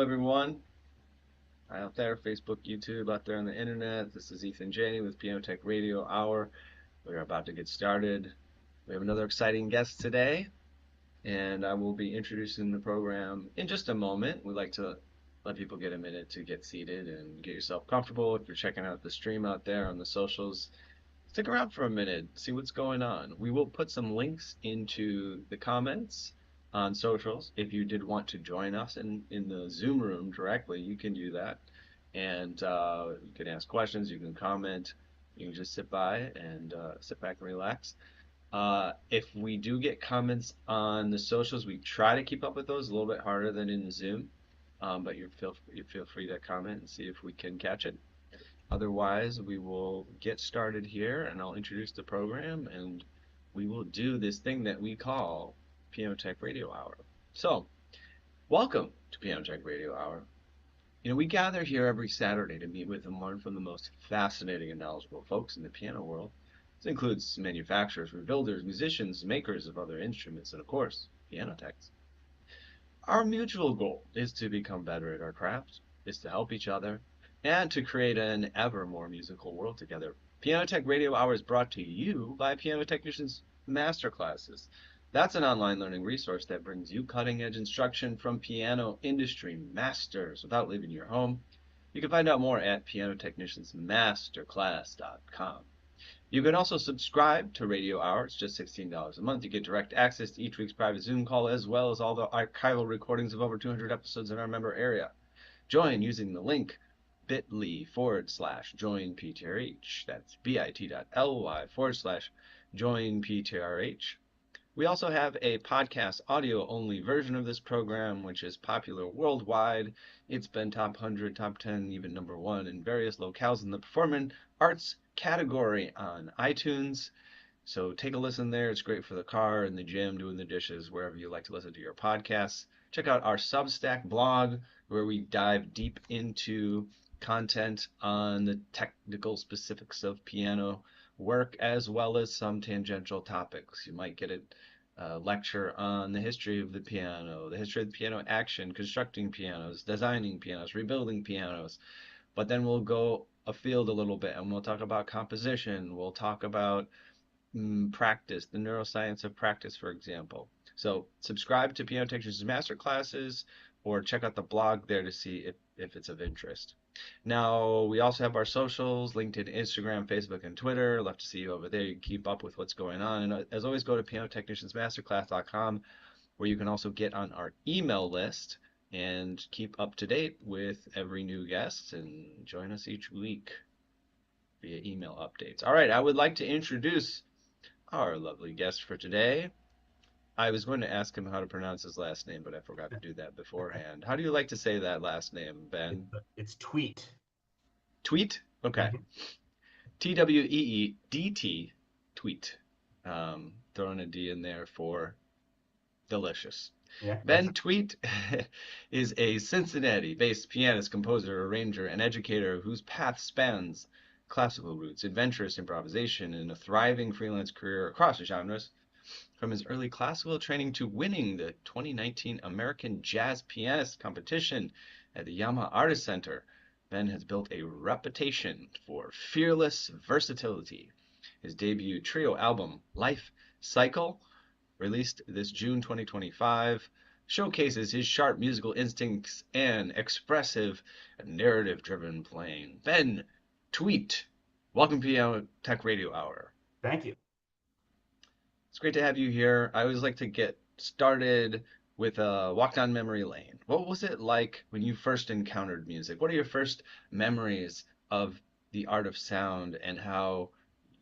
everyone. Out there, Facebook, YouTube, out there on the internet. This is Ethan Janey with Piano Tech Radio Hour. We're about to get started. We have another exciting guest today, and I will be introducing the program in just a moment. We'd like to let people get a minute to get seated and get yourself comfortable. If you're checking out the stream out there on the socials, stick around for a minute, see what's going on. We will put some links into the comments on socials. If you did want to join us in the Zoom room directly, you can do that. And you can ask questions, you can comment, you can just sit by and sit back and relax. If we do get comments on the socials, we try to keep up with those a little bit harder than in the Zoom. But you feel free to comment and see if we can catch it. Otherwise, we will get started here and I'll introduce the program and we will do this thing that we call Piano Tech Radio Hour. So, welcome to Piano Tech Radio Hour. You know, we gather here every Saturday to meet with and learn from the most fascinating and knowledgeable folks in the piano world. This includes manufacturers, rebuilders, musicians, makers of other instruments, and of course, piano techs. Our mutual goal is to become better at our craft, is to help each other, and to create an ever more musical world together. Piano Tech Radio Hour is brought to you by Piano Technicians Masterclasses. That's an online learning resource that brings you cutting-edge instruction from piano industry masters without leaving your home. You can find out more at pianotechniciansmasterclass.com. You can also subscribe to Radio Hour. It's just $16 a month. You get direct access to each week's private Zoom call, as well as all the archival recordings of over 200 episodes in our member area. Join using the link bit.ly/joinptrh. That's bit.ly/joinptrh. We also have a podcast audio-only version of this program, which is popular worldwide. It's been top 100, top 10, even number 1 in various locales in the performing arts category on iTunes. So take a listen there. It's great for the car, in the gym, doing the dishes, wherever you like to listen to your podcasts. Check out our Substack blog, where we dive deep into content on the technical specifics of piano work, as well as some tangential topics. You might get a lecture on the history of the piano, the history of the piano action, constructing pianos, designing pianos, rebuilding pianos. But then we'll go afield a little bit and we'll talk about composition. We'll talk about practice, the neuroscience of practice, for example. So subscribe to Piano Technicians Masterclasses or check out the blog there to see if it's of interest. Now, we also have our socials, LinkedIn, Instagram, Facebook, and Twitter. Love to see you over there. You can keep up with what's going on. And as always, go to pianotechniciansmasterclass.com, where you can also get on our email list and keep up to date with every new guest and join us each week via email updates. All right, I would like to introduce our lovely guest for today. I was going to ask him how to pronounce his last name, but I forgot to do that beforehand. How do you like to say that last name, Ben? It's Tweedt. Tweet? Okay. Tweedt. Tweet. Throwing a D in there for delicious. Yeah. Ben Tweet is a Cincinnati-based pianist, composer, arranger, and educator whose path spans classical roots, adventurous improvisation, and a thriving freelance career across the genres. From his early classical training to winning the 2019 American Jazz Pianist Competition at the Yamaha Artist Center, Ben has built a reputation for fearless versatility. His debut trio album, Life Cycle, released this June 2025, showcases his sharp musical instincts and expressive, narrative-driven playing. Ben Tweet, welcome to Piano Tech Radio Hour. Thank you. It's great to have you here. I always like to get started with a walk down memory lane. What was it like when you first encountered music? What are your first memories of the art of sound and how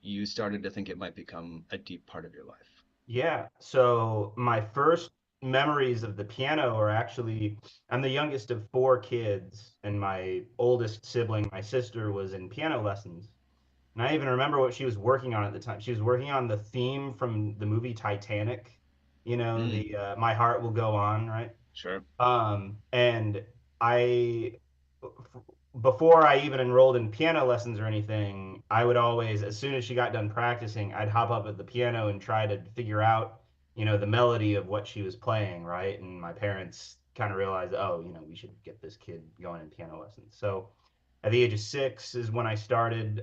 you started to think it might become a deep part of your life? Yeah. So my first memories of the piano are actually, I'm the youngest of four kids, and my oldest sibling, my sister, was in piano lessons. And I even remember what she was working on at the time. She was working on the theme from the movie Titanic, Mm, the My Heart Will Go On, right? sure. And I, before I even enrolled in piano lessons or anything, I would always, as soon as she got done practicing, I'd hop up at the piano and try to figure out, the melody of what she was playing, right? And my parents kind of realized, oh, we should get this kid going in piano lessons. So at the age of 6 is when I started.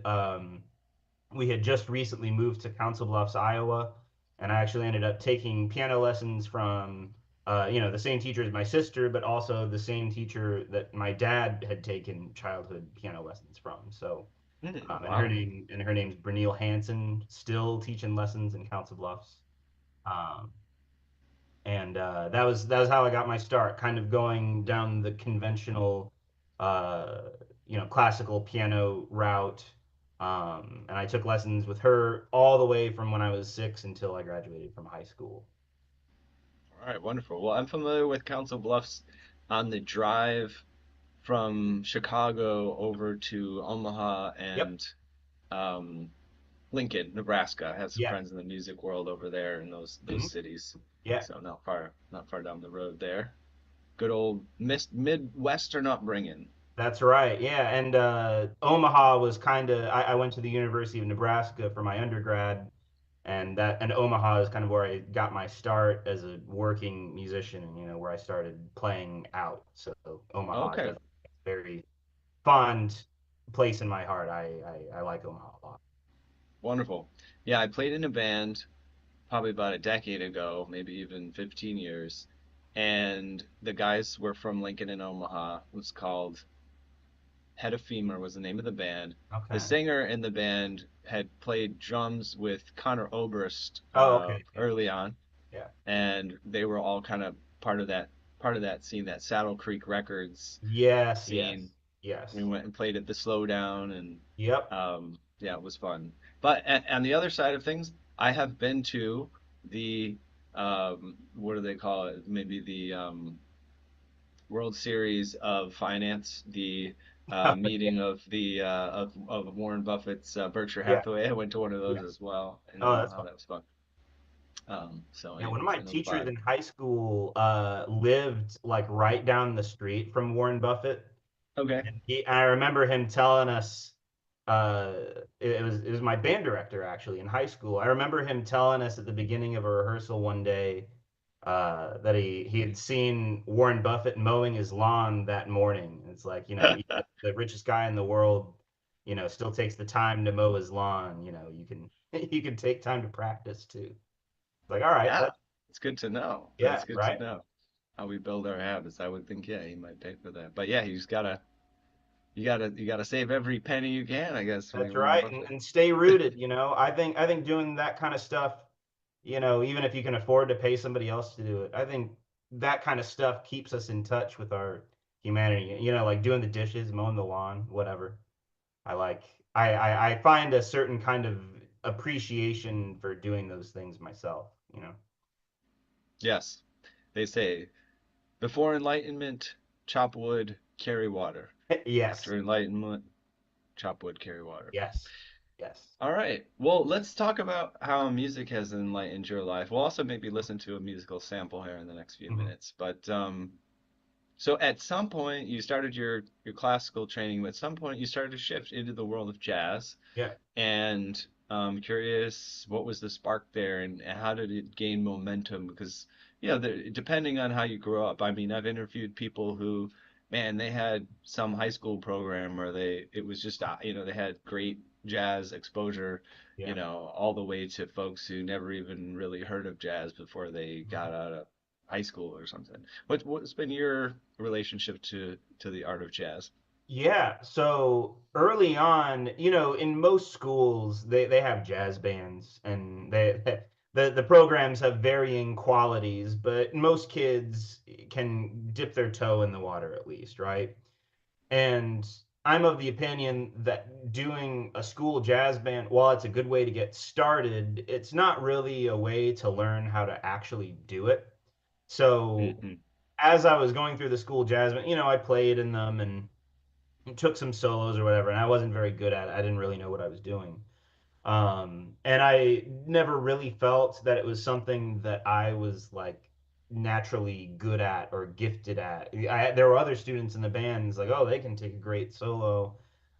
We had just recently moved to Council Bluffs, Iowa, and I actually ended up taking piano lessons from, the same teacher as my sister, but also the same teacher that my dad had taken childhood piano lessons from. So, and her Wow. name's Bernil Hansen, still teaching lessons in Council Bluffs. Um, and that was how I got my start, kind of going down the conventional, uh, classical piano route. And I took lessons with her all the way from when I was 6 until I graduated from high school. All right, wonderful. Well, I'm familiar with Council Bluffs on the drive from Chicago over to Omaha Yep. and um, Lincoln, Nebraska. I have some Yeah. friends in the music world over there in those Hmm. cities, Yeah. so not far down the road there. Good old Midwestern upbringing. That's right. Yeah. And Omaha was I went to the University of Nebraska for my undergrad, and Omaha is kind of where I got my start as a working musician, and where I started playing out. So Omaha Okay, definitely a very fond place in my heart. I like Omaha a lot. wonderful. Yeah, I played in a band probably about a decade ago, maybe even 15 years, and the guys were from Lincoln and Omaha. It was called Head of Femur was the name of the band. The Okay. singer in the band had played drums with Connor Oberst Oh, okay. Yeah. early on, Yeah. and they were all kind of part of that scene, that Saddle Creek Records Yes. Yes. scene. We Yes. went and played at the Slowdown, and Yep. yeah, it was fun. But on the other side of things, I have been to the what do they call it? Maybe the World Series of Finance, the meeting of the of Warren Buffett's Berkshire Yeah. Hathaway. I went to one of those Yes. as well in Oh, that's Omaha. fun. That was fun. So Yeah, one of anyways, my I know the teachers vibe. in high school lived like right down the street from Warren Buffett. Okay. I remember him telling us, uh, it was my band director actually in high school. I remember him telling us at the beginning of a rehearsal one day that he had seen Warren Buffett mowing his lawn that morning. It's like, even the richest guy in the world, still takes the time to mow his lawn. You can you can take time to practice too. It's like, all right, Yeah, it's good to know. yeah, That's good to right. know how we build our habits. I would think, yeah, he might pay for that. But yeah, you gotta save every penny you can, I guess, when That's you're Warren right. And, Buffett. and stay rooted. I think doing that kind of stuff, even if you can afford to pay somebody else to do it, I think that kind of stuff keeps us in touch with our humanity. Like doing the dishes, mowing the lawn, whatever. I like. I find a certain kind of appreciation for doing those things myself. Yes, they say before enlightenment, chop wood, carry water. Yes. After enlightenment, chop wood, carry water. Yes. Yes. All right. Well, let's talk about how music has enlightened your life. We'll also maybe listen to a musical sample here in the next few Hmm. minutes. But so at some point you started your classical training, but at some point you started to shift into the world of jazz. Yeah. And I'm curious, what was the spark there, and how did it gain momentum? Because, depending on how you grow up, I mean, I've interviewed people who, man, they had some high school program where it was just, they had great jazz exposure, Yeah. all the way to folks who never even really heard of jazz before they got out of high school or something. What's been your relationship to the art of jazz? Yeah, so early on, in most schools, they have jazz bands, and the programs have varying qualities, but most kids can dip their toe in the water at least, right? And I'm of the opinion that doing a school jazz band, while it's a good way to get started, it's not really a way to learn how to actually do it. So Hmm. as I was going through the school jazz band, I played in them and took some solos or whatever, and I wasn't very good at it. I didn't really know what I was doing. And I never really felt that it was something that I was like naturally good at or gifted at. There were other students in the bands like, oh, they can take a great solo.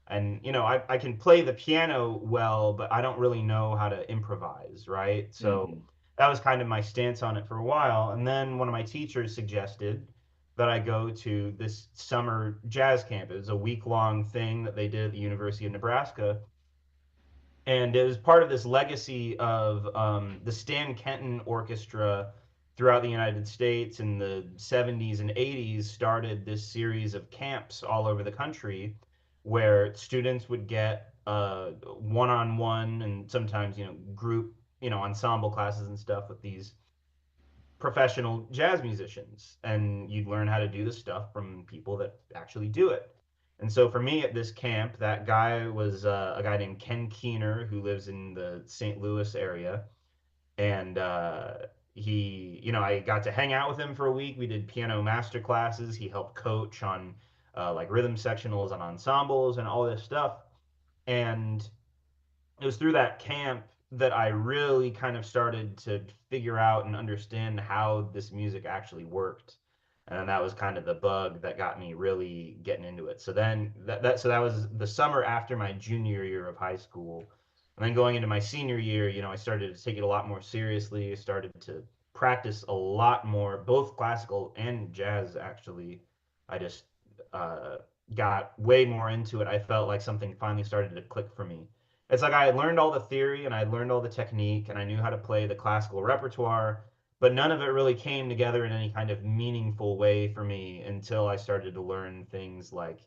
And, I can play the piano well, but I don't really know how to improvise, right? So Hmm. that was kind of my stance on it for a while. And then one of my teachers suggested that I go to this summer jazz camp. It was a week-long thing that they did at the University of Nebraska, and it was part of this legacy of the Stan Kenton Orchestra throughout the United States in the 70s and 80s started this series of camps all over the country where students would get one-on-one and sometimes group ensemble classes and stuff with these professional jazz musicians, and you'd learn how to do this stuff from people that actually do it. And so for me at this camp, that guy was a guy named Ken Keener who lives in the St. Louis area, and I got to hang out with him for a week. We did piano master classes. He helped coach on like rhythm sectionals and ensembles and all this stuff. And it was through that camp that I really kind of started to figure out and understand how this music actually worked. And that was kind of the bug that got me really getting into it. So then that was the summer after my junior year of high school. And then going into my senior year, I started to take it a lot more seriously. I started to practice a lot more, both classical and jazz actually. I just uh, got way more into it. I felt like something finally started to click for me. It's like I had learned all the theory and I had learned all the technique and I knew how to play the classical repertoire, but none of it really came together in any kind of meaningful way for me until I started to learn things like,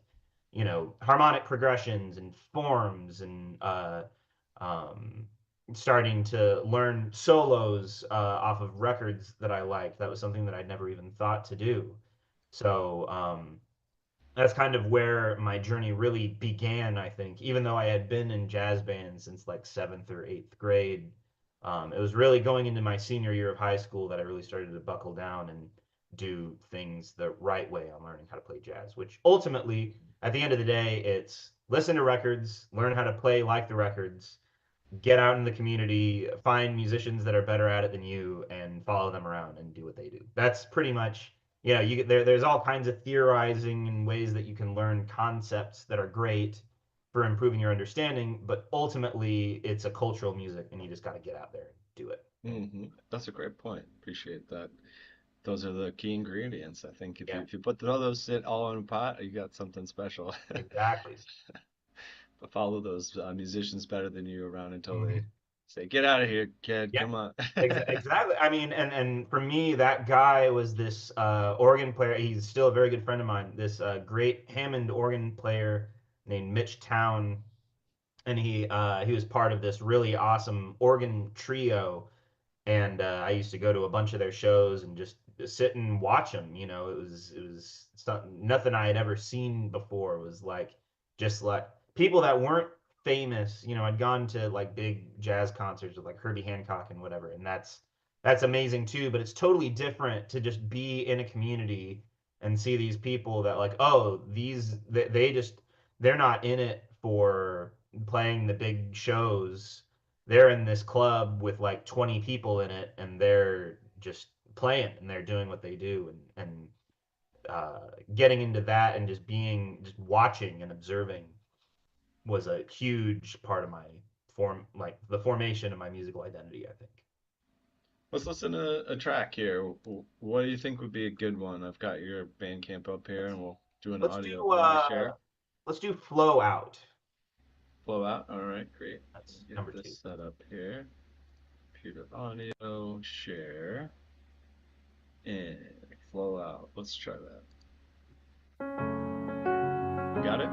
harmonic progressions and forms and um, starting to learn solos off of records that I liked. That was something that I'd never even thought to do. So that's kind of where my journey really began, I think. Even though I had been in jazz bands since like seventh or eighth grade, it was really going into my senior year of high school that I really started to buckle down and do things the right way on learning how to play jazz, which ultimately, at the end of the day, it's listen to records, learn how to play like the records, get out in the community, find musicians that are better at it than you, and follow them around and do what they do. That's pretty much, there's all kinds of theorizing and ways that you can learn concepts that are great for improving your understanding, but ultimately it's a cultural music and you just got to get out there and do it. That's a great point. Appreciate that. Those are the key ingredients. I think if you Yeah, if you put all those sit all in a pot, you got something special. exactly. But follow those musicians better than you around until they Mhm. say, "Get out of here, kid. Yeah, Come on." exactly. I mean, and for me, that guy was this organ player. He's still a very good friend of mine. This great Hammond organ player named Mitch Town, and he was part of this really awesome organ trio. And I used to go to a bunch of their shows and just sit and watch them. It was nothing I had ever seen before. It was like just like people that weren't famous. I'd gone to like big jazz concerts with like Herbie Hancock and whatever, and that's amazing too. But it's totally different to just be in a community and see these people that like, oh, they're not in it for playing the big shows. They're in this club with like 20 people in it and they're just playing and they're doing what they do, and getting into that and just watching and observing was a huge part of my like the formation of my musical identity, I think. Let's listen to a track here. What do you think would be a good one? I've got your Bandcamp up here, and we'll do an Let's audio. do You want to share? Flow Out. Flow out. All right, great. That's Get number two. this set up here. Computer audio, share, and flow out. Let's try that. You got it?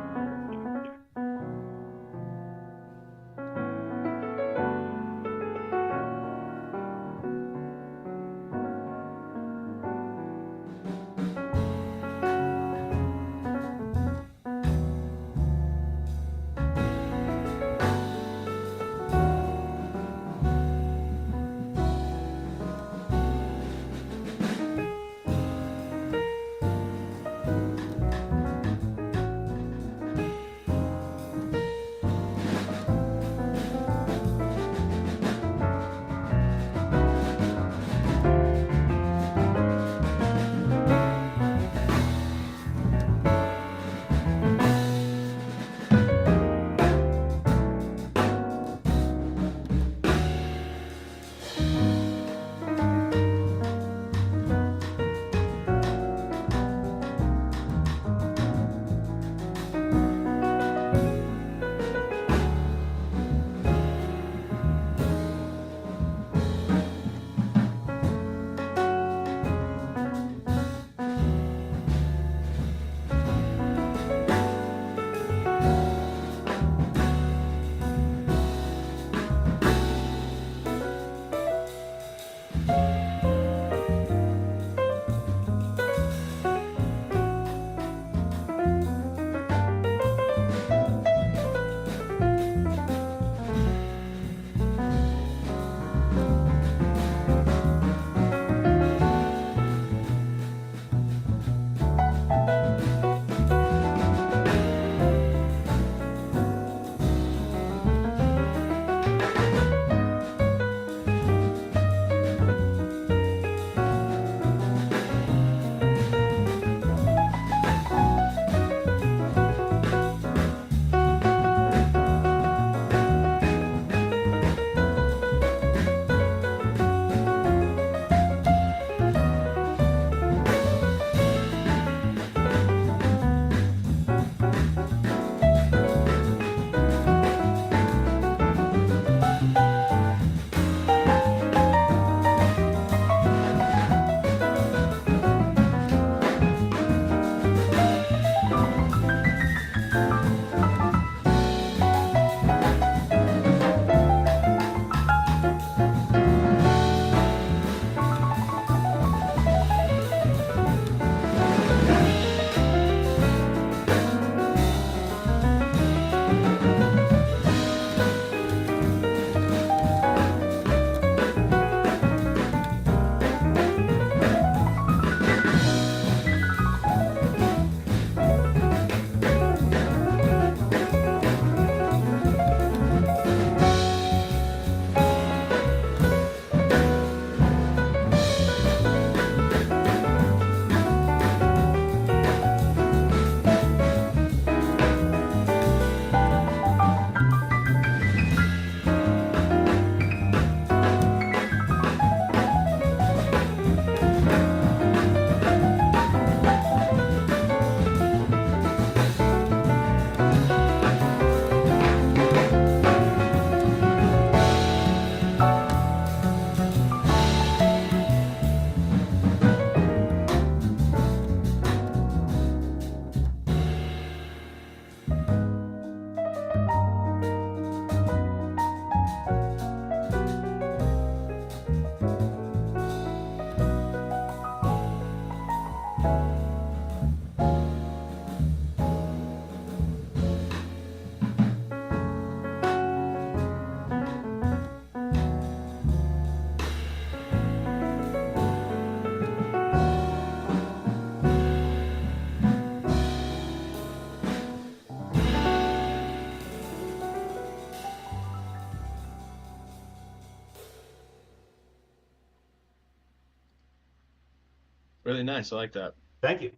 Really nice. I like that. Thank you.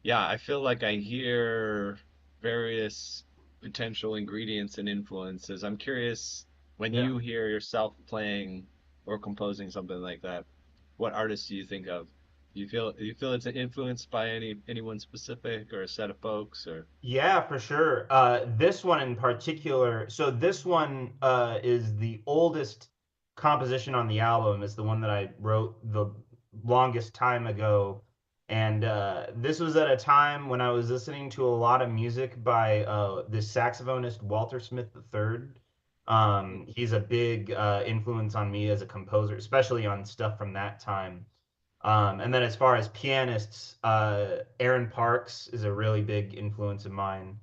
Yeah, I feel like I hear various potential ingredients and influences. I'm curious when Yeah. you hear yourself playing or composing something like that, what artists do you think of? Do you feel it's influenced by anyone specific or a set of folks or Yeah, for sure. This one in particular, so this one is the oldest composition on the album. It's the one that I wrote the longest time ago. And this was at a time when I was listening to a lot of music by this saxophonist, Walter Smith III. Hmm. He's a big influence on me as a composer, especially on stuff from that time. And then as far as pianists, Aaron Parks is a really big influence of mine.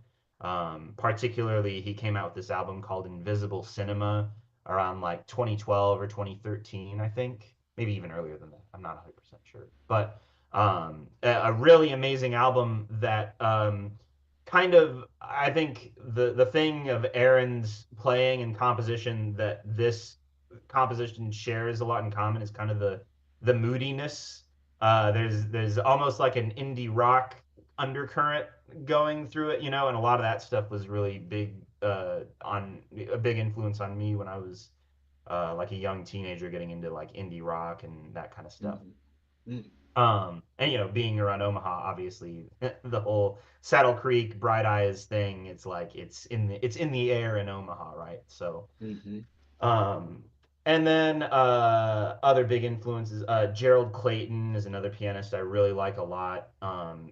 Particularly, he came out with this album called Invisible Cinema around like 2012 or 2013, I think. Maybe even earlier than that. I'm not 100% sure. But a really amazing album that kind of, I think the thing of Aaron's playing and composition that this composition shares a lot in common is kind of the moodiness. There's almost like an indie rock undercurrent going through it, and a lot of that stuff was really big on a big influence on me when I was like a young teenager getting into like indie rock and that kind of stuff. Hmm. Hmm. And being around Omaha, obviously, the whole Saddle Creek, Bright Eyes thing, it's like it's in the air in Omaha, right? So Hmm. um, and then other big influences. Gerald Clayton is another pianist I really like a lot.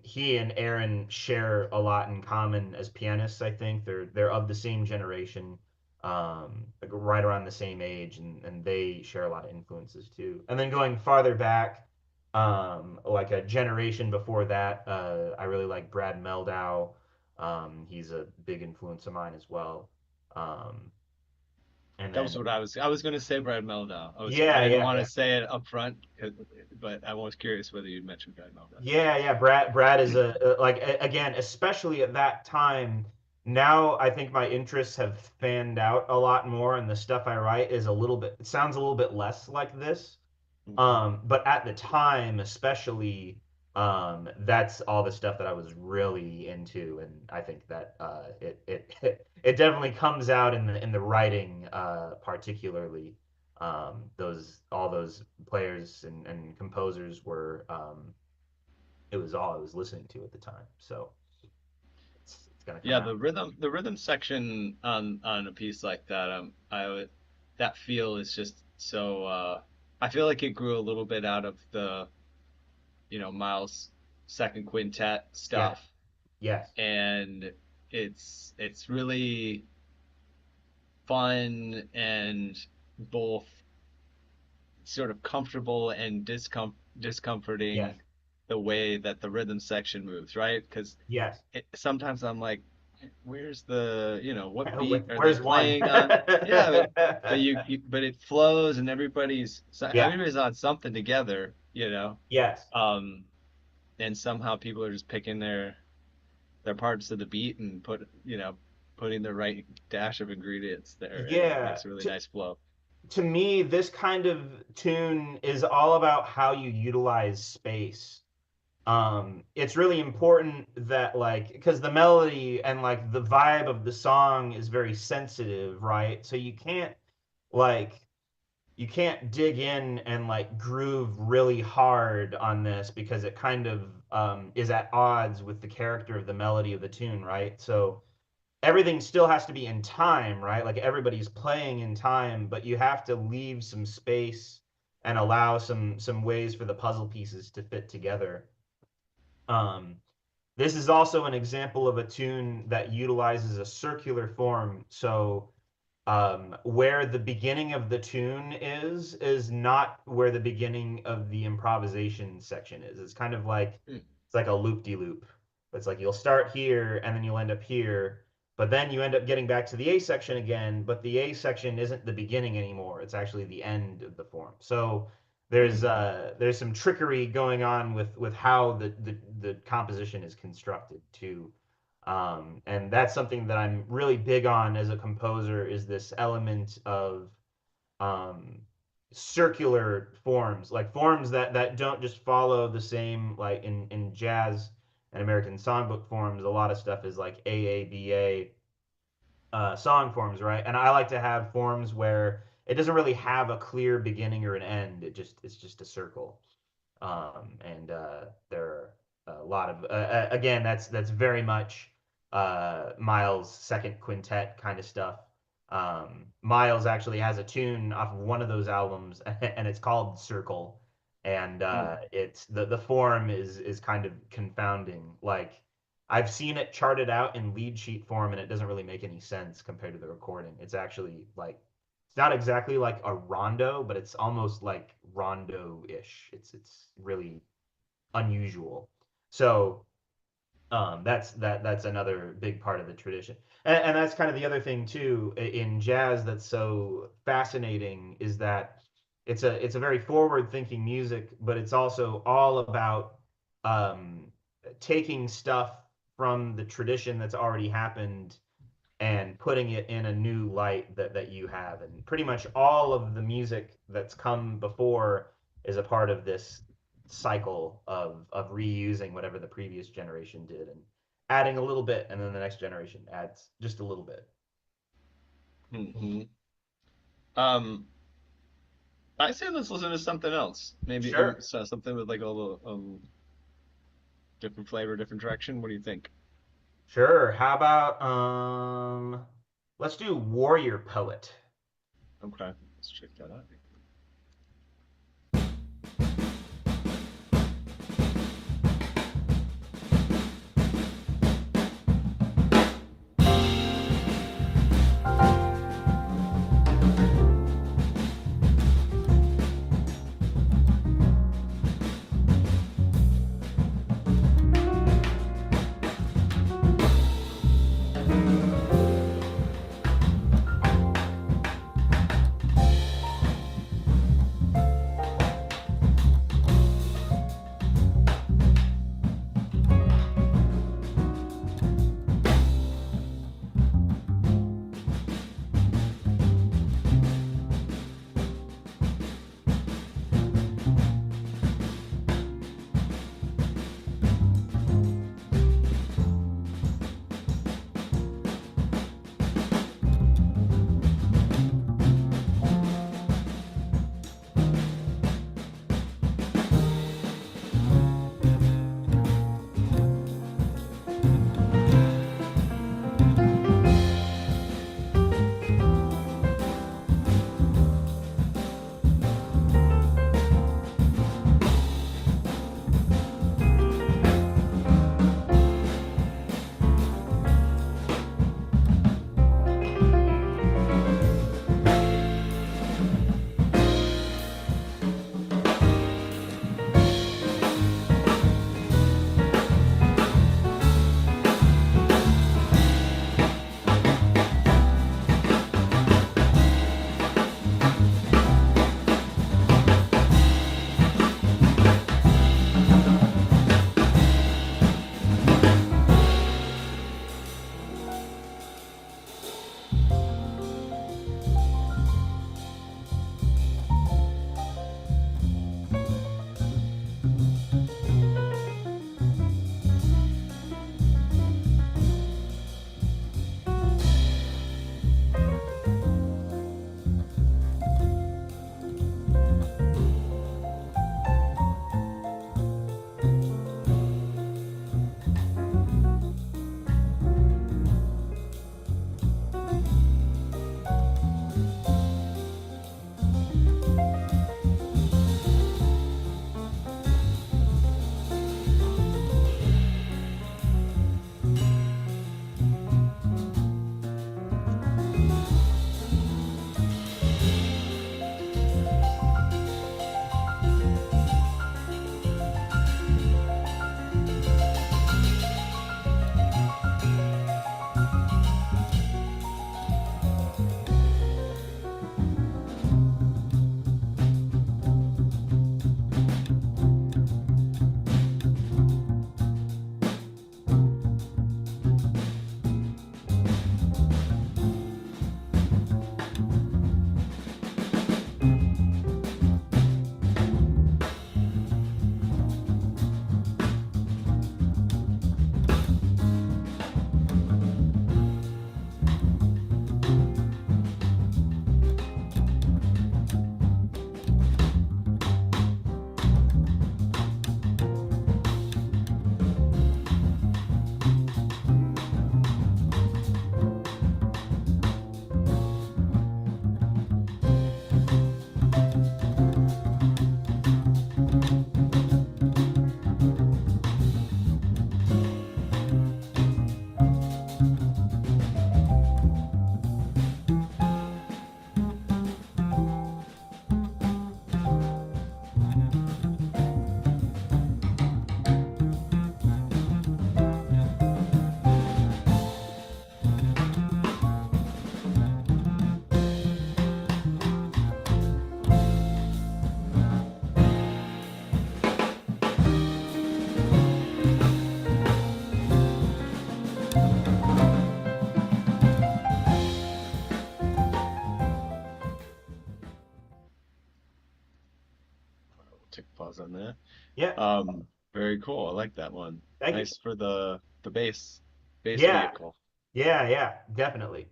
He and Aaron share a lot in common as pianists. I think they're of the same generation, like right around the same age, and they share a lot of influences too. And then going farther back, like a generation before that, I really like Brad Meldau. He's a big influence of mine as well. Um, and That was then what I was going to say Brad Meldau. I yeah, didn't yeah, want yeah. to say it up front, but I was curious whether you'd mentioned Brad Meldau. Yeah, yeah. Brad is again, especially at that time. Now I think my interests have fanned out a lot more, and the stuff I write is a little bit, it sounds a little bit less like this. Hmm. But at the time, especially, that's all the stuff that I was really into, and I think that it definitely comes out in the writing, particularly. Those all those players and composers were it was all I was listening to at the time. So it's gonna come Yeah, out. the rhythm section on a piece like that, that feel is just so. I feel like it grew a little bit out of the Miles second quintet Yes, stuff, yes, and it's really fun and both sort of comfortable and yes, discomforting the way that the rhythm section moves, right? Because yes. sometimes I'm like, where's what beat are they Where's one? playing on? Yeah, but it flows and everybody's so Yeah, everybody's on something together, yes. um, and somehow people are just picking their parts of the beat and putting the right dash of ingredients there, and it Yeah. makes a really nice flow. To me, this kind of tune is all about how you utilize space. It's really important that like because the melody and like the vibe of the song is very sensitive, right? So like you can't dig in and like groove really hard on this because it kind of is at odds with the character of the melody of the tune, right? So everything still has to be in time, right? Like everybody's playing in time, but you have to leave some space and allow some ways for the puzzle pieces to fit together. Um, this is also an example of a tune that utilizes a circular form. So where the beginning of the tune is not where the beginning of the improvisation section is. It's kind of like Hmm. it's like a loop de loop. It's like you'll start here and then you'll end up here, but then you end up getting back to the A section again, but the A section isn't the beginning anymore. It's actually the end of the form. So there's Hmm. uh there's some trickery going on with how the composition is constructed too. And that's something that I'm really big on as a composer is this element of um, circular forms, like forms that don't just follow the same, like in jazz and American songbook forms. A lot of stuff is like AABA song forms, right? And I like to have forms where it doesn't really have a clear beginning or an end. It's just a circle. And there are a lot of again, that's very much Miles' second quintet kind of stuff. Miles actually has a tune off of one of those albums, and it's called Circle. And Hmm. it's the form is kind of confounding. Like I've seen it charted out in lead sheet form, and it doesn't really make any sense compared to the recording. It's actually like it's not exactly like a rondo, but it's almost like rondo-ish. It's really unusual. So that's another big part of the tradition, and that's kind of the other thing too in jazz that's so fascinating is that it's a very forward-thinking music, but it's also all about um, taking stuff from the tradition that's already happened and putting it in a new light that you have. And pretty much all of the music that's come before is a part of this cycle of reusing whatever the previous generation did and adding a little bit, and then the next generation adds just a little bit. Hmm. Um, I say let's listen to something else. Maybe Sure. something with like a little different flavor, different direction. What do you think? Sure. How about let's do Warrior Poet. Okay, let's check that out. on that. Yeah. Very cool. I like that one. Thank you. Nice for the bass Yeah. vehicle. Yeah. Yeah. Definitely.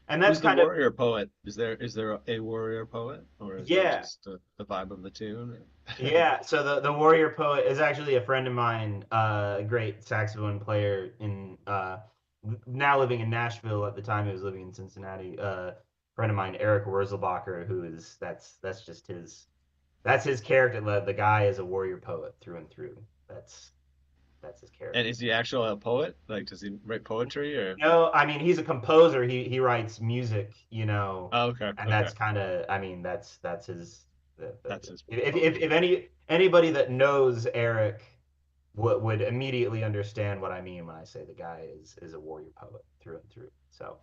And that's Who's the kind of warrior poet? Is there a warrior poet, or is that yeah. just the vibe of the tune? Yeah, so the warrior poet is actually a friend of mine, a great saxophone player in now living in Nashville. At the time, he was living in Cincinnati. Friend of mine, Eric Wurzelbacher, who is that's just that's his character. The guy is a warrior poet through and through. That's that's his And character. is he actually a poet? Like, does he write poetry or? No, I mean he's a composer. He writes music, Oh, okay, and okay. that's kind of I mean that's his. That's his If poetry. anybody that knows Eric would immediately understand what I mean when I say the guy is a warrior poet through and through. So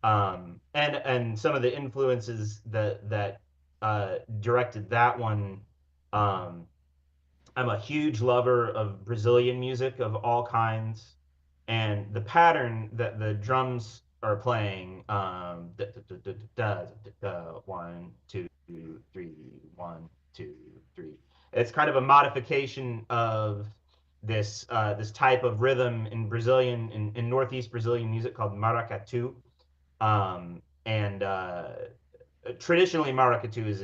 and some of the influences that directed that one. Um, I'm a huge lover of Brazilian music of all kinds, and the pattern that the drums are playing, 1, 2, 3, 1, 2, 3. It's kind of a modification of this type of rhythm in Brazilian in Northeast Brazilian music called maracatu, and traditionally maracatu is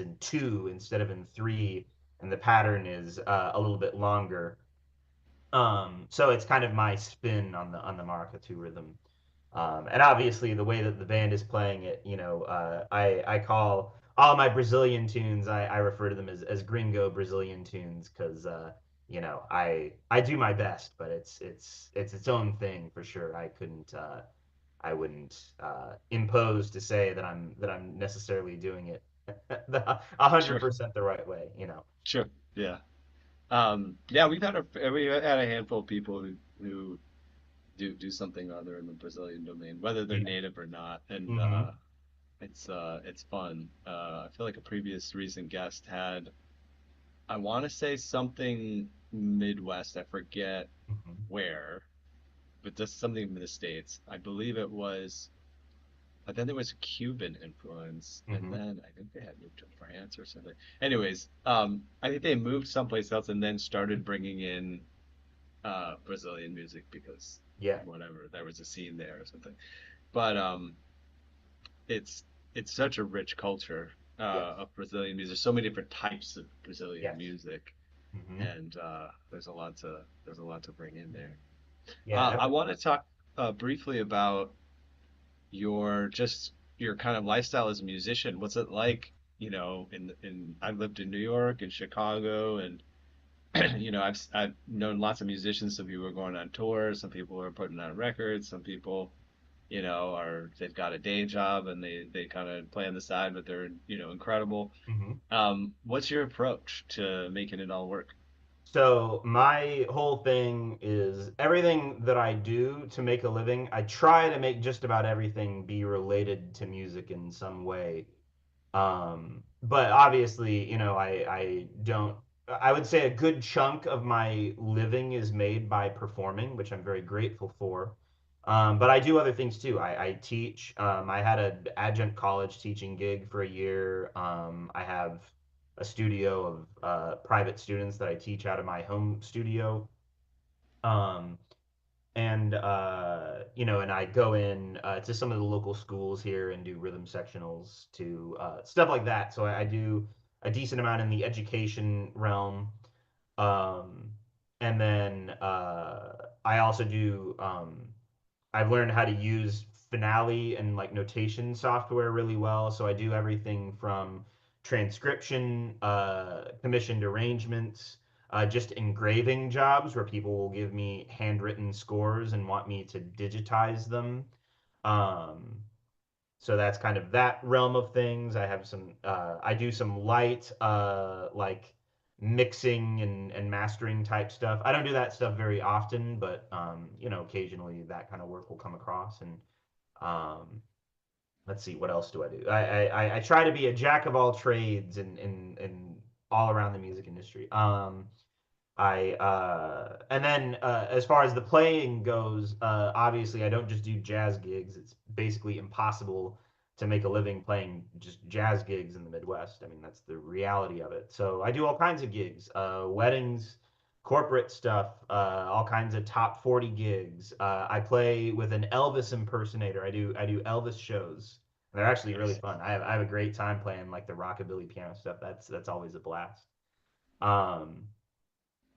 in 2 instead of in 3, and the pattern is a little bit longer. So it's kind of my spin on the maracatu rhythm. And obviously the way that the band is playing it, I call all my Brazilian tunes, I refer to them as gringo Brazilian tunes because I do my best, but it's its own thing for sure. I wouldn't impose to say that I'm necessarily doing it a hundred Sure, percent the right way. sure. Yeah. Yeah, we had a handful of people who do something or other in the Brazilian domain, whether they're Yeah. native or not, and Mm-hmm. it's fun. I feel like a previous recent guest had, I want to say something Midwest. I forget Mm-hmm. where, but just something in the States. I believe it was. But then there was Cuban influence, and Mm-hmm. then I think they had moved to France or something. Anyways, I think they moved someplace else and then started bringing in Brazilian music because Yeah. whatever, there was a scene there or something. But it's it's such a rich culture Yes. of Brazilian music. There's so many different types of Brazilian Yes. music, Mm-hmm. and there's a lot to bring in there. Yeah. I want to talk briefly about your kind of lifestyle as a musician. What's it like? In I've lived in New York and Chicago, and I've known lots of musicians. Some people are going on tour, some people are putting out records, some people they've got a day job and they kind of play on the side, but they're incredible. Mm-hmm. What's your approach to making it all work? So my whole thing is everything that I do to make a living, I try to make just about everything be related to music in some way. But obviously, I don't. I would say a good chunk of my living is made by performing, which I'm very grateful for. But I do other things too. I teach. I had an adjunct college teaching gig for a year. I have a studio of private students that I teach out of my home studio. Um, and I go in to some of the local schools here and do rhythm sectionals to stuff like that. So I do a decent amount in the education realm, um, and then I also do. I've learned how to use Finale and like notation software really well. So I do everything from transcription, commissioned arrangements, just engraving jobs where people will give me handwritten scores and want me to digitize them. Um, so that's kind of that realm of things. I do some light, like mixing and mastering type stuff. I don't do that stuff very often, but occasionally that kind of work will come across. And um, let's see, what else do I do? I try to be a jack of all trades and all around the music industry. I and then as far as the playing goes, obviously I don't just do jazz gigs. It's basically impossible to make a living playing just jazz gigs in the Midwest. I mean, that's the reality of it. So I do all kinds of gigs, weddings, corporate stuff, all kinds of top 40 gigs. I play with an Elvis impersonator. I do Elvis shows. They're actually really Nice. fun. I have a great time playing like the rockabilly piano stuff. That's always a blast. Um,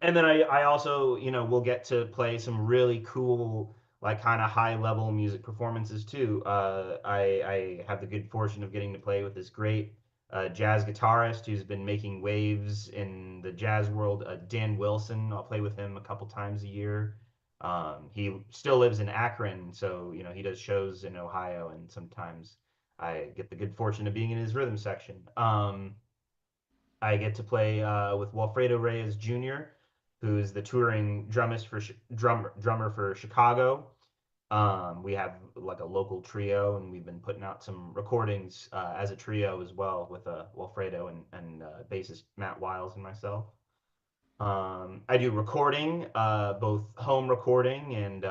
and then I also, will get to play some really cool, like kind of high level music performances too. I have the good fortune of getting to play with this great jazz guitarist who's been making waves in the jazz world, Dan Wilson. I'll play with him a couple times a year. He still lives in Akron, so he does shows in Ohio, and sometimes I get the good fortune of being in his rhythm section. I get to play with Walfredo Reyes Jr., who's the touring drummer for Chicago. We have like a local trio, and we've been putting out some recordings as a trio as well with Walfredo and bassist Matt Wiles and myself. I do recording, both home recording and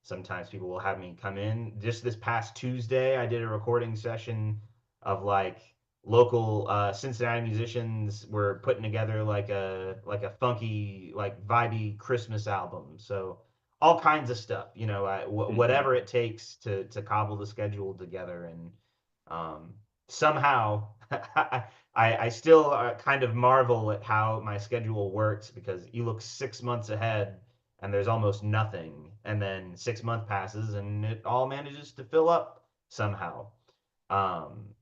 sometimes people will have me come in. Just this past Tuesday, I did a recording session of like local Cincinnati musicians were putting together like a funky like vibey Christmas album. So all kinds of stuff, Hmm. whatever it takes to cobble the schedule together and um, somehow I still kind of marvel at how my schedule works because you look 6 months ahead and there's almost nothing, and then 6 month passes and it all manages to fill up somehow.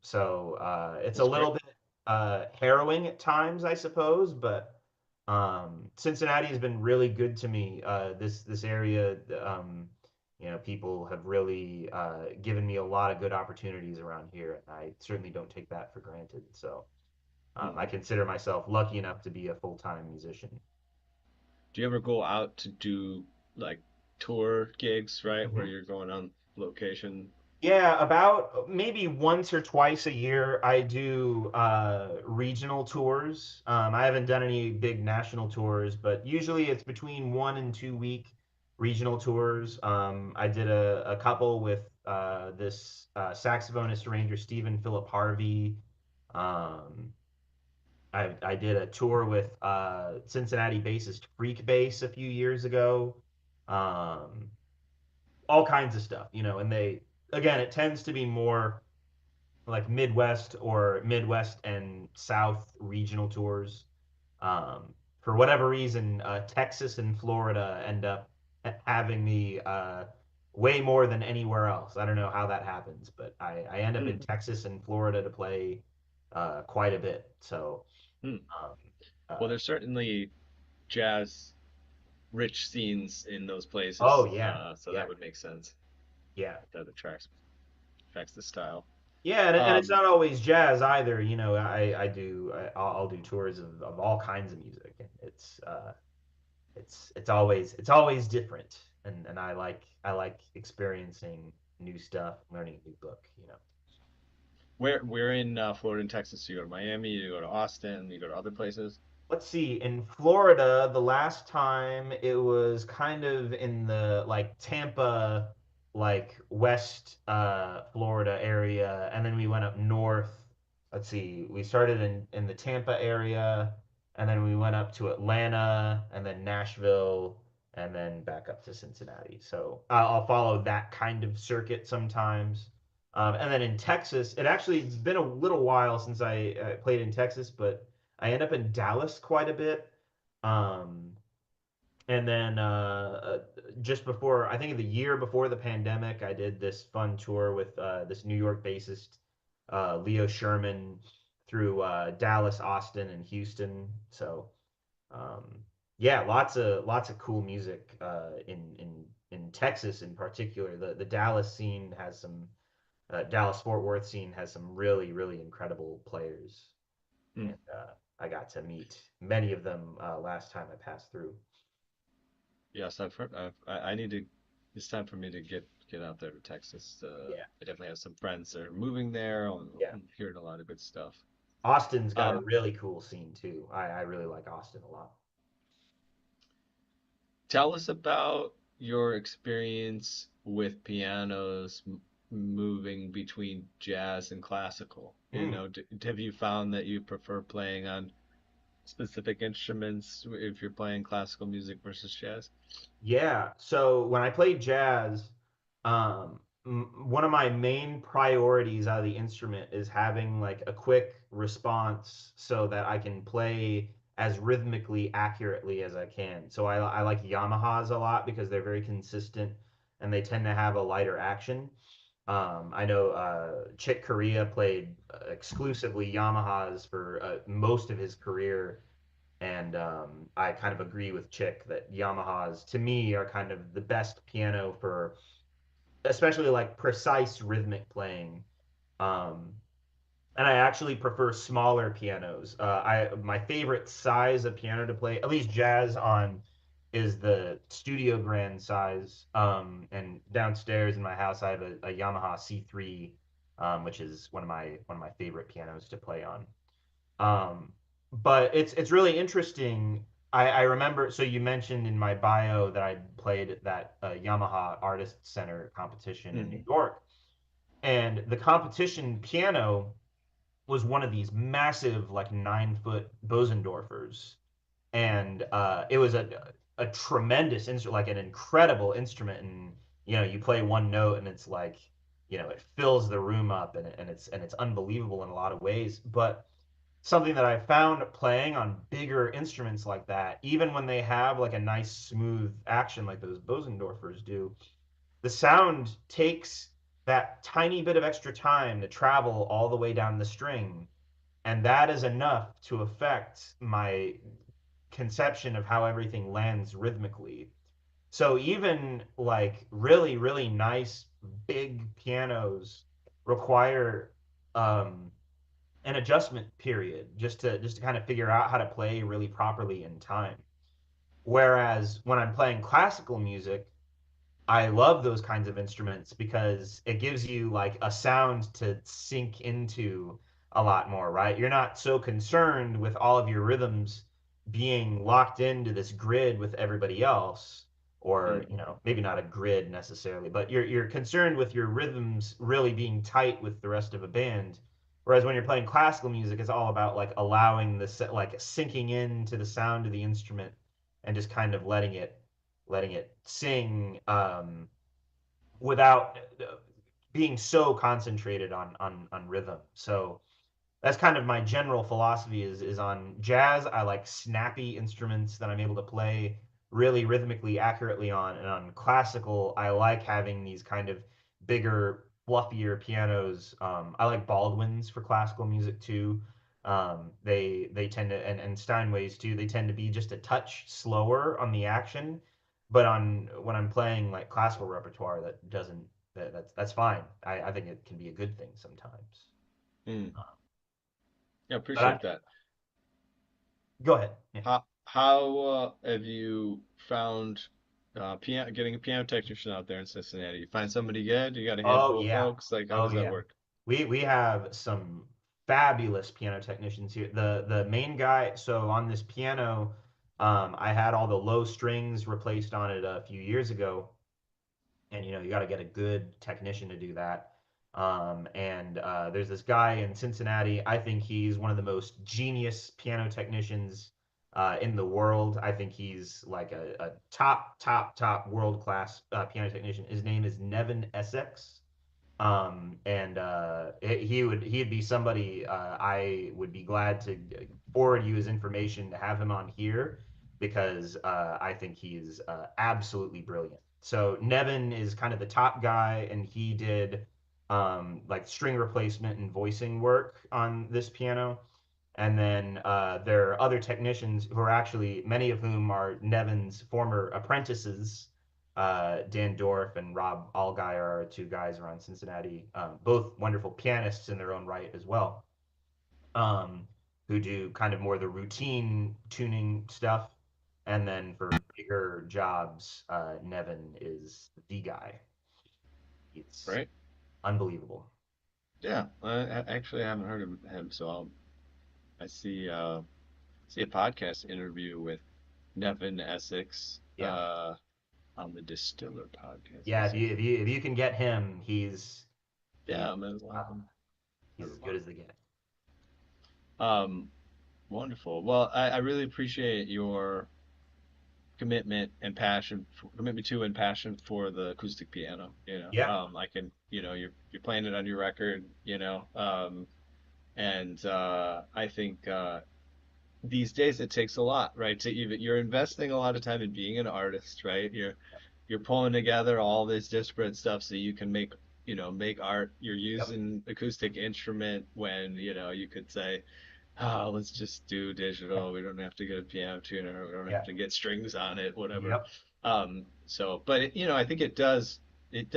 So it's a That's great. little bit harrowing at times, I suppose, but Cincinnati has been really good to me. This area, people have really given me a lot of good opportunities around here, and I certainly don't take that for granted. So I Hmm. consider myself lucky enough to be a full-time musician. Do you ever go out to do like tour gigs, right? Where Mhm. you're going on location? Yeah, about maybe once or twice a year, I do regional tours. I haven't done any big national tours, but usually it's between 1 and 2 week regional tours. I did a couple with this saxophonist arranger, Stephen Philip Harvey. Um, I did a tour with Cincinnati-based Freak Bass a few years ago. Um, all kinds of stuff, and again, it tends to be more like Midwest or Midwest and South regional tours. Um, for whatever reason, Texas and Florida end up having me way more than anywhere else. I don't know how that happens, but I end up Hmm. in Texas and Florida to play quite a bit. So, Hmm. um, Well, uh, there's certainly jazz rich scenes in those oh places, yeah, so yeah, that would make sense. yeah. That attracts the style. Yeah, and it's Um, not always jazz either. I'll do tours of all kinds of music, and it's always different, and I like experiencing new stuff, learning a new book. where in Florida and Texas? You go to Miami, you go to Austin, you go to other places. Let's see, in Florida, the last time it was kind of in the like Tampa, like West Florida area, and then we went up north. Let's see, we started in the Tampa area, and then we went up to Atlanta, and then Nashville, and then back up to Cincinnati. So I'll follow that kind of circuit sometimes. And then in Texas, it's been a little while since I played in Texas, but I end up in Dallas quite a bit. Um, and then just before, I think the year before the pandemic, I did this fun tour with this New York bassist, Leo Sherman, through Dallas, Austin, and Houston. So um, yeah, lots of cool music in Texas in particular. The Dallas scene has some Dallas Fort Worth scene has some really really incredible players, Hmm. and I got to meet many of them last time I passed through. Yes, I've heard. I need to. It's time for me to get out there to Texas. Yeah, I definitely have some friends that are moving there. yeah. I'm hearing a lot of good stuff. Austin's got a Um, really cool scene too. I really like Austin a lot. Tell us about your experience with pianos, moving between jazz and classical? You Hmm. know, have you found that you prefer playing on specific instruments if you're playing classical music versus jazz? Yeah. So when I play jazz, one of my main priorities out of the instrument is having like a quick response so that I can play as rhythmically accurately as I can. So I like Yamahas a lot because they're very consistent and they tend to have a lighter action. I know Chick Corea played exclusively Yamahas for most of his career, and I kind of agree with Chick that Yamahas, to me, are kind of the best piano for, especially like precise rhythmic playing. Um, and I actually prefer smaller pianos. My favorite size of piano to play, at least jazz on, is the studio grand size. And downstairs in my house, I have a Yamaha C3, which is one of my favorite pianos to play on. Um, but it's really interesting. I remember. So you mentioned in my bio that I played at that Yamaha Artist Center competition in New Hmm. York, and the competition piano was one of these massive, like 9 foot Bosendorfers, and it was a tremendous instrument, like an incredible instrument. And you play one note, and it's like it fills the room up, and it's unbelievable in a lot of ways. But something that I found playing on bigger instruments like that, even when they have like a nice smooth action like those Bosendorfers do, the sound takes that tiny bit of extra time to travel all the way down the string. And that is enough to affect my conception of how everything lands rhythmically. So even like really, really nice big pianos require um, an adjustment period just to kind of figure out how to play really properly in time. Whereas when I'm playing classical music, I love those kinds of instruments because it gives you like a sound to sink into a lot more, right? You're not so concerned with all of your rhythms being locked into this grid with everybody else, or, Hmm. maybe not a grid necessarily, but you're concerned with your rhythms really being tight with the rest of a band. Whereas when you're playing classical music, it's all about like allowing like sinking into the sound of the instrument and just kind of letting it sing without being so concentrated on rhythm. So that's kind of my general philosophy is on jazz. I like snappy instruments that I'm able to play really rhythmically accurately on, and on classical, I like having these kind of bigger, fluffier pianos. I like Baldwins for classical music too. They tend to, and Steinways too. They tend to be just a touch slower on the action, but on when I'm playing like classical repertoire, that doesn't that's fine. I think it can be a good thing sometimes. Hmm. I But I appreciate that. Go ahead. Yeah. How have you found piano getting a piano technician out there in Cincinnati? You find somebody good? You got a Oh handful of yeah. folks? Like, how Oh does that yeah. work? We have some fabulous piano technicians here. The main guy, so on this piano, I had all the low strings replaced on it a few years ago, and you got to get a good technician to do that. And there's this guy in Cincinnati. I think he's one of the most genius piano technicians in the world. I think he's like a top, top, top world class piano technician. His name is Nevin Essex. And he'd be somebody I would be glad to forward you his information to have him on here because I think he's absolutely brilliant. So Nevin is kind of the top guy, and he did like string replacement and voicing work on this piano. And then there are other technicians who are actually, many of whom are Nevin's former apprentices. Dan Dorff and Rob Allgaier are two guys around Cincinnati, both wonderful pianists in their own right as well, um, who do kind of more the routine tuning stuff. And then for bigger jobs, Nevin is the guy. It's Right? unbelievable. Yeah. I actually haven't heard of him, so I see a podcast interview with Nevin Essex Yeah. on the Distiller podcast. Yeah, Let's if see. you if you if you can get him, He, Yeah, man, uh, he's never as good mind. as they get. Um, Wonderful. Well, I really appreciate your commitment to and passion for the acoustic piano. Yeah. I can, you're playing it on your record, and I think these days it takes a lot, right? To even you're investing a lot of time in being an artist, right? You're pulling together all this disparate stuff so you can make art. You're Yep. using acoustic instrument when, you could say, oh, let's just do digital. We don't have to get a piano tuner. We don't have Yeah. to get strings on it, whatever. Yep. But I think it does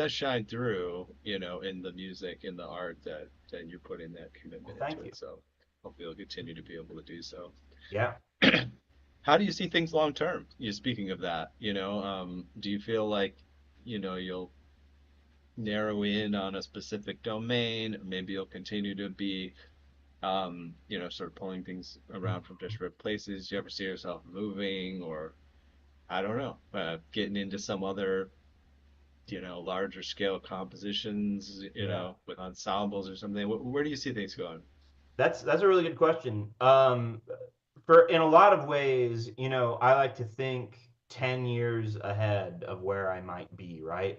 shine through, in the music, in the art that you're putting that Well, commitment into thank you. it. So hopefully you'll continue to be able to do so. Yeah. How do you see things long term? You speaking of that, do you feel like, you'll narrow in on a specific domain? Maybe you'll continue to be sort of pulling things around from different places. Do you ever see yourself moving or, I don't know, getting into some other, larger scale compositions, Yeah. with ensembles or something? Where do you see things going? That's a really good question. For in a lot of ways, I like to think 10 years ahead of where I might be, right?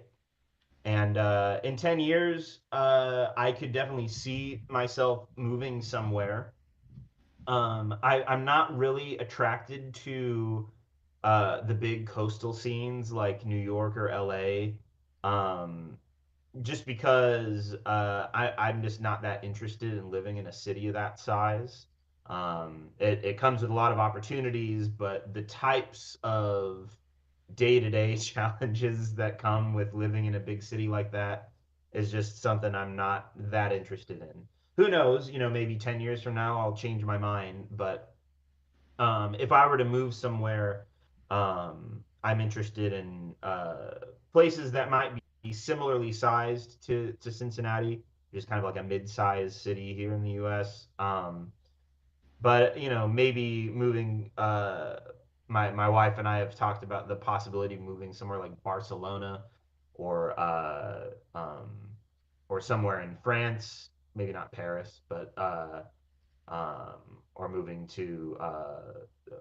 And in 10 years, I could definitely see myself moving somewhere. I'm not really attracted to the big coastal scenes like New York or LA. Um, just because I'm just not that interested in living in a city of that size. It comes with a lot of opportunities, but the types of day-to-day challenges that come with living in a big city like that is just something I'm not that interested in. Who knows? Maybe 10 years from now I'll change my mind, but if I were to move somewhere, I'm interested in places that might be similarly sized to Cincinnati, just kind of like a mid-sized city here in the U.S. But maybe moving. My wife and I have talked about the possibility of moving somewhere like Barcelona, or or somewhere in France. Maybe not Paris, but or moving to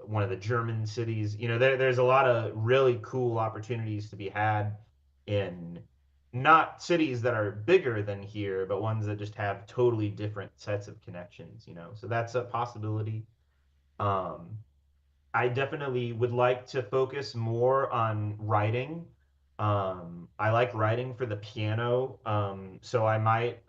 one of the German cities. There's a lot of really cool opportunities to be had in not cities that are bigger than here, but ones that just have totally different sets of connections. So that's a possibility. Um, I definitely would like to focus more on writing. I like writing for the piano, so I might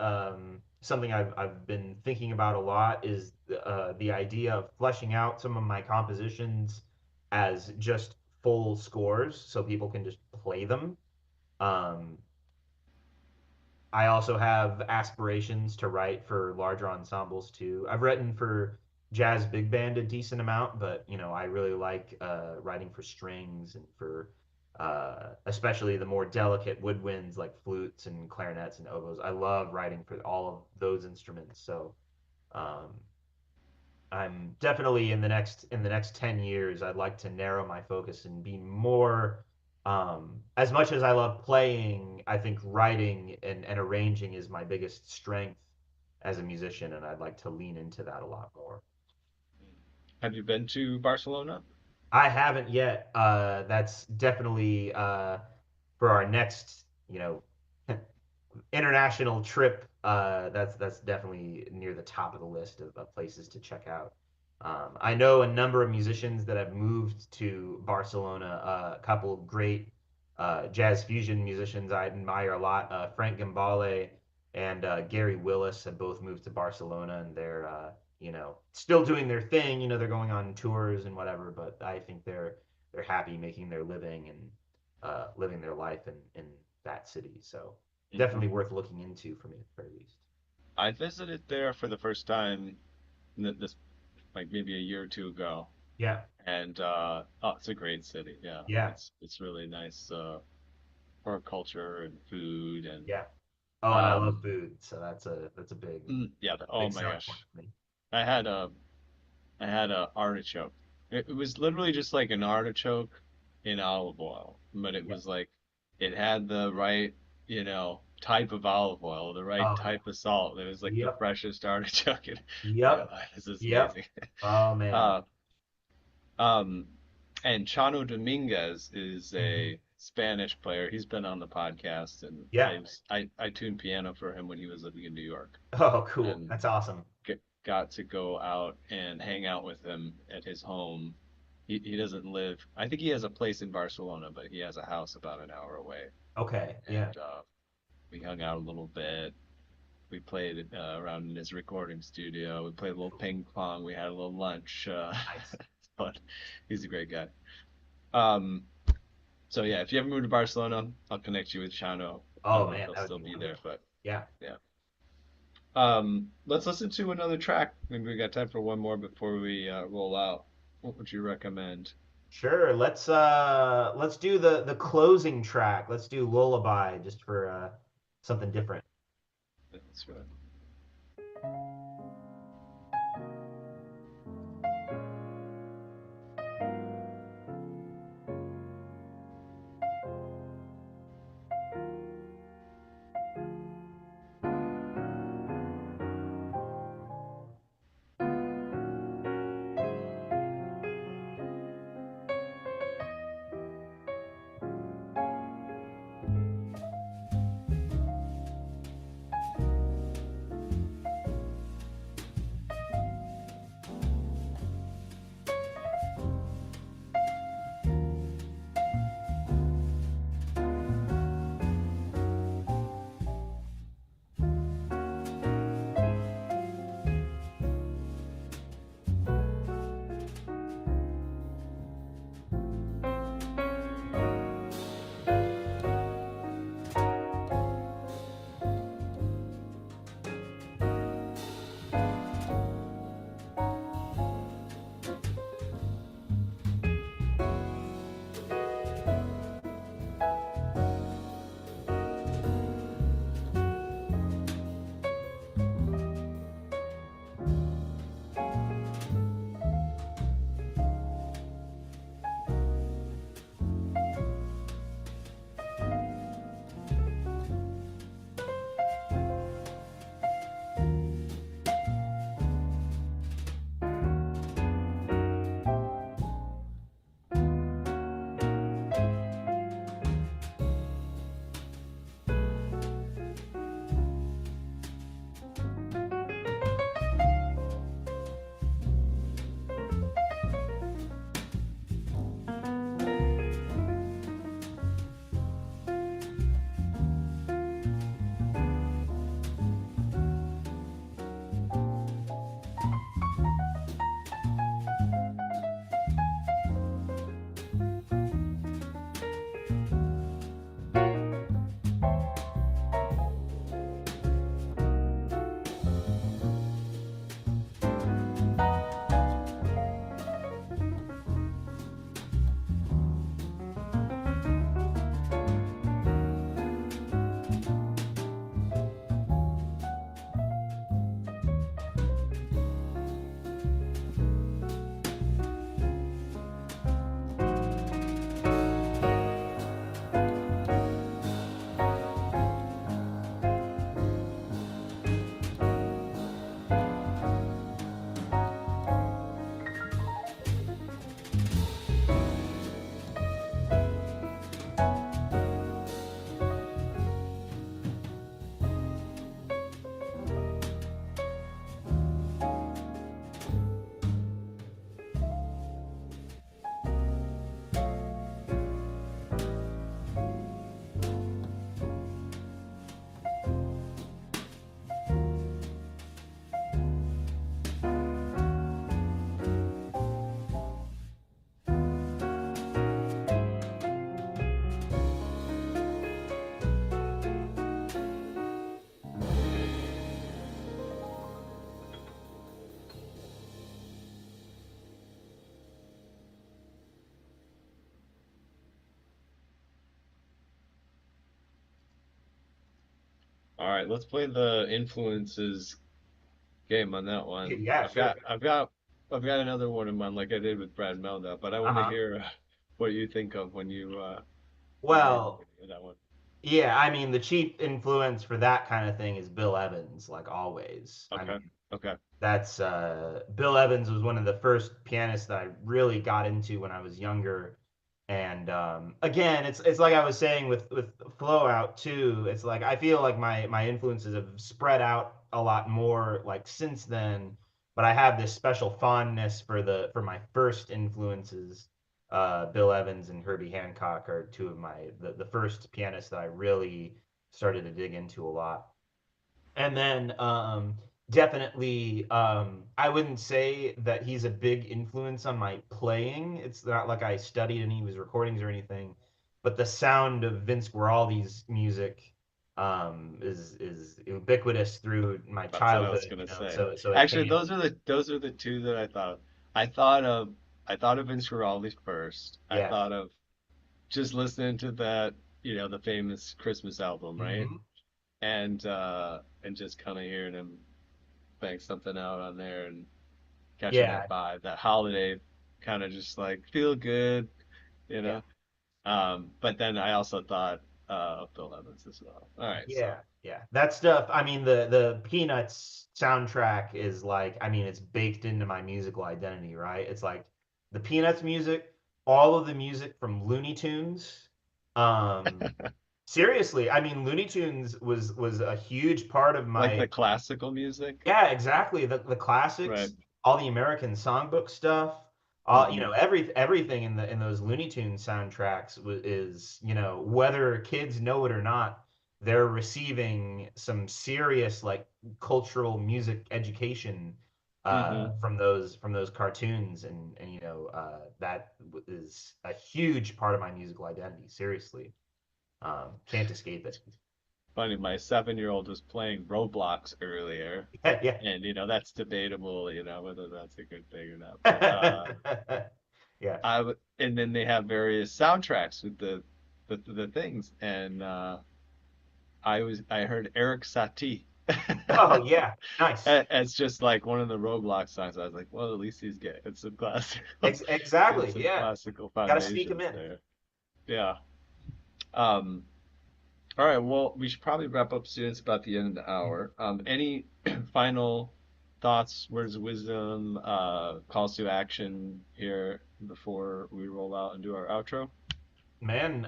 something I've been thinking about a lot is the idea of fleshing out some of my compositions as just full scores, so people can just play them. Um, I also have aspirations to write for larger ensembles too. I've written for jazz big band a decent amount, but I really like writing for strings and for especially the more delicate woodwinds like flutes and clarinets and oboes. I love writing for all of those instruments. So um, I'm definitely in the next 10 years, I'd like to narrow my focus and be more as much as I love playing, I think writing and arranging is my biggest strength as a musician, and I'd like to lean into that a lot more. Have you been to Barcelona? I haven't yet. That's definitely for our next, international trip, that's definitely near the top of the list of places to check out. I know a number of musicians that have moved to Barcelona. A couple of great jazz fusion musicians I admire a lot. Frank Gambale and Gary Willis have both moved to Barcelona, and they're still doing their thing. They're going on tours and whatever, but I think they're happy making their living and living their life in that city. So Hmm. definitely worth looking into for me at the very least. I visited there for the first time this like maybe a year or two ago, Yeah, and oh, it's a great city. Yeah, yeah, it's really nice for culture and food and yeah. Oh, and I love um food, so that's a big yeah. Oh big my selling point gosh, for me. I had a I had a artichoke. It was literally just like an artichoke in olive oil, but it Yeah, was like it had the right, type of olive oil, the right Oh yeah. type of salt. It was like the Yep. freshest artichoke. And you're Yep. like, this is Yep. amazing. Oh man. Uh, um, and Chano Dominguez is Hmm. a Spanish player. He's been on the podcast, and Yeah. I tuned piano for him when he was living in New York, Oh, cool. and That's awesome. got to go out and hang out with him at his home. He doesn't live. I think he has a place in Barcelona, but he has a house about an hour away. Okay. Yeah. And we hung out a little bit. We played around in his recording studio. We played a little ping pong. We had a little lunch. Nice. But he's a great guy. Um, so yeah, if you ever move to Barcelona, I'll connect you with Chano. I don't Oh know if man, he'll that would still be be there, wonderful. but Yeah. yeah. Let's listen to another track. Maybe we got time for one more before we roll out. What would you recommend? Sure. Let's do the closing track. Let's do Lullaby just for something different. That's good. All right, let's play the influences game on that one. Yeah, sure. I've got another one in mind, like I did with Brad Melda, but I want to Uh-huh. hear what you think of when you Well, hear that one. Yeah, I mean, the chief influence for that kind of thing is Bill Evans, like always. I Okay. mean, Okay. that's Bill Evans was one of the first pianists that I really got into when I was younger. And again, it's like I was saying with Flow Out too. It's like I feel like my influences have spread out a lot more like since then. But I have this special fondness for my first influences. Bill Evans and Herbie Hancock are two of the first pianists that I really started to dig into a lot. And then definitely, I wouldn't say that he's a big influence on my playing. It's not like I studied any of his recordings or anything, but the sound of Vince Guaraldi's music is ubiquitous through my That's what I was childhood, gonna you know. say. So it Actually, came, those are the two that I thought of. I thought of I thought of Vince Guaraldi first. I yes. thought of just listening to that, the famous Christmas album, right? Hmm. And just kind of hearing him bang something out on there and catching Yeah, that vibe, that holiday kind of just like feel good, you yeah. know. But then I also thought of Bill Evans as well. All right, Yeah, so yeah. That stuff, I mean, the Peanuts soundtrack is like, I mean, it's baked into my musical identity, right? It's like the Peanuts music, all of the music from Looney Tunes. Um, seriously, I mean, Looney Tunes was a huge part of like my. the classical music, Yeah, exactly. The right? classics, all the American songbook stuff, Hmm. everything in those Looney Tunes soundtracks is, whether kids know it or not, they're receiving some serious like cultural music education Hmm. from those cartoons, and that is a huge part of my musical identity. Seriously, can't escape it. Funny, my 7-year old was playing Roblox earlier, Yeah, and that's debatable, whether that's a good thing or not. But yeah. Yeah. and then they have various soundtracks with the things, and I heard Eric Satie. Oh yeah, nice. As just like one of the Roblox songs. I was like, well, at least he's getting some classical, getting Exactly. some Yeah. classical Got to sneak them foundations in. there. Yeah. Um, all right. Well, we should probably wrap up soon. It's about the end of the hour. Any final thoughts, words of wisdom, calls to action here before we roll out and do our outro? Man,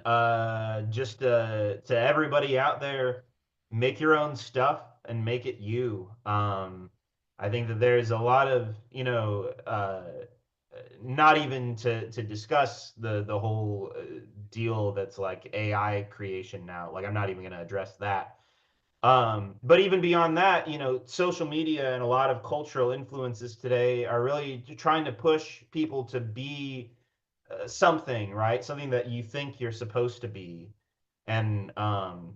just to everybody out there, make your own stuff and make it you. I think that there's a lot of, not even to discuss the whole deal that's like AI creation now. Like I'm not even going to address that. But even beyond that, social media and a lot of cultural influences today are really trying to push people to be something, right? Something that you think you're supposed to be. And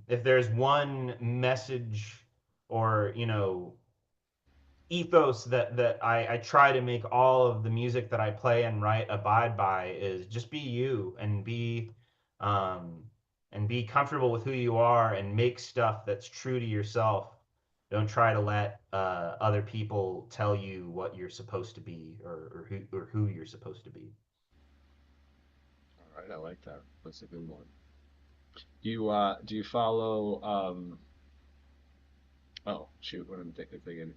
if there's one message or, ethos that I try to make all of the music that I play and write abide by is just be you um, and be comfortable with who you are and make stuff that's true to yourself. Don't try to let other people tell you what you're supposed to be or who you're supposed to be. All right. I like that. That's a good one. Do you follow oh shoot, what am I thinking?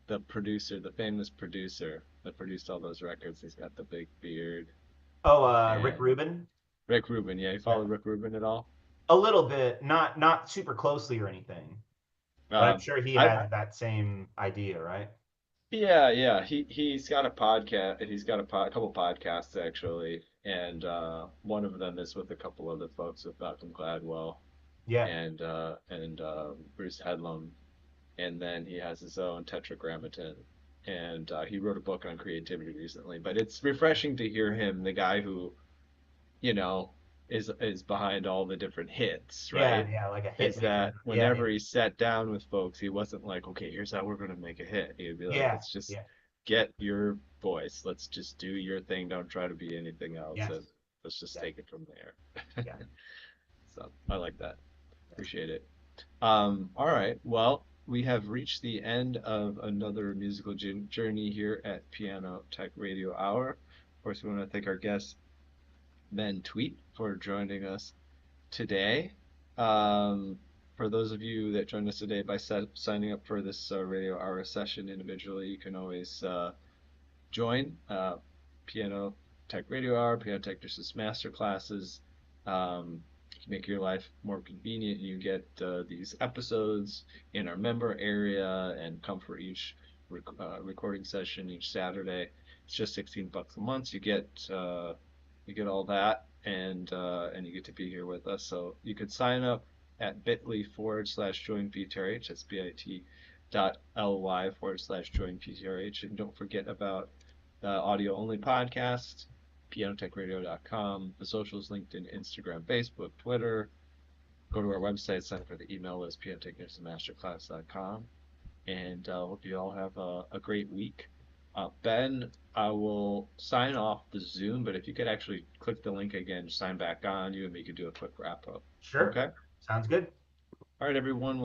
The producer, the famous producer that produced all those records. He's got the big beard. Oh, Rick And Rubin. Rick Rubin. Yeah, you Yeah, follow Rick Rubin at all? a little bit, not super closely or anything, but I'm Um, sure he I has that same idea, right? Yeah, yeah. He's got a podcast. He's got a couple podcasts actually, and one of them is with a couple other folks with Malcolm Gladwell Yeah, and Bruce Headlam, and then he has his own Tetragrammaton, and he wrote a book on creativity recently. But it's refreshing to hear him, the guy who you know, is behind all the different hits, yeah, right? yeah, like a hit Is maker. that Yeah, whenever he sat down with folks, he wasn't like, okay, here's how we're gonna make a hit. He would be like, yeah, let's just yeah, get your voice. Let's just do your thing. Don't try to be anything else, yes, and let's just yeah, take it from there. yeah, So I like that. yeah. Appreciate it. All right. Well, we have reached the end of another musical journey here at Piano Tech Radio Hour. Of course, we want to thank our guest Ben Tweet for joining us today. Um, for those of you that joined us today by signing up for this radio hour session individually, you can always join Piano Tech Radio Hour, Piano Technicians Master Classes. Make your life more convenient. You get these episodes in our member area and come for each recording session each Saturday. It's just $16 a month. You get all that, and you get to be here with us. So you could sign up at bit.ly/join PTRH. That's bit.ly/join PTRH. And don't forget about the audio only podcast, pianotechradio.com, the socials, LinkedIn, Instagram, Facebook, Twitter. Go to our website, sign up for the email list, pianotechnicmasterclass.com. And hope you all have a great week. Ben, I will sign off the Zoom, but if you could actually click the link again, sign back on, you and me could do a quick wrap up. Sure. Okay? Sounds good. All right, everyone.